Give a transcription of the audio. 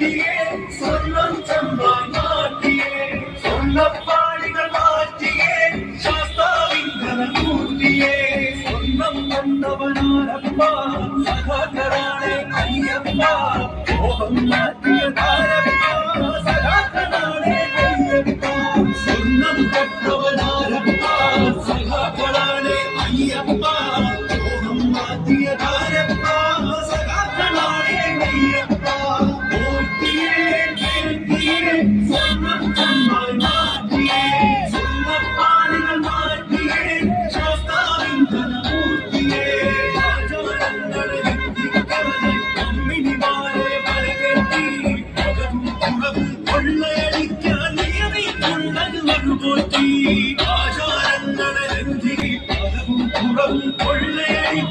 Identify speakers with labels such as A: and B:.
A: മാറ്റിയേ സ്വർണം ചെമ്പായി മാറ്റിയേ സ്വർണ്ണപ്പാളികൾ മാറ്റിയേ ശാസ്താവിങ്കരമൂർത്തിയേ സ്വർണം കൊണ്ടവനാരപ്പ സഖാക്കളാണ് അയ്യപ്പ മോഹം മാറ്റിയതാരപ്പ സഖാക്കളാണ് അയ്യപ്പ സ്വർണം കൊണ്ടവനാരപ്പ സഖാക്കളാണ് അയ്യപ്പ മോഹം മാറ്റിയതാരപ്പ സഖാക്കളാണ് അയ്യപ്പ മൂർത്തിയേ കീർത്തിയേ സ്വർണം ചെമ്പായി മാറ്റിയേ സ്വർണ്ണപ്പാളികൾ മാറ്റിയേ ശാസ്താവിങ്കരമൂർത്തിയേ ആചാരങ്ങളെ ധിക്കരിച്ച് അമ്മിനിമാരെ വലകെട്ടി അകവും പുറവും കൊള്ളയടിക്കാൻ നിയമിക്കുന്നത് മറുപോറ്റി ആചാരങ്ങളെ അകവും പുറവും കൊള്ളയടി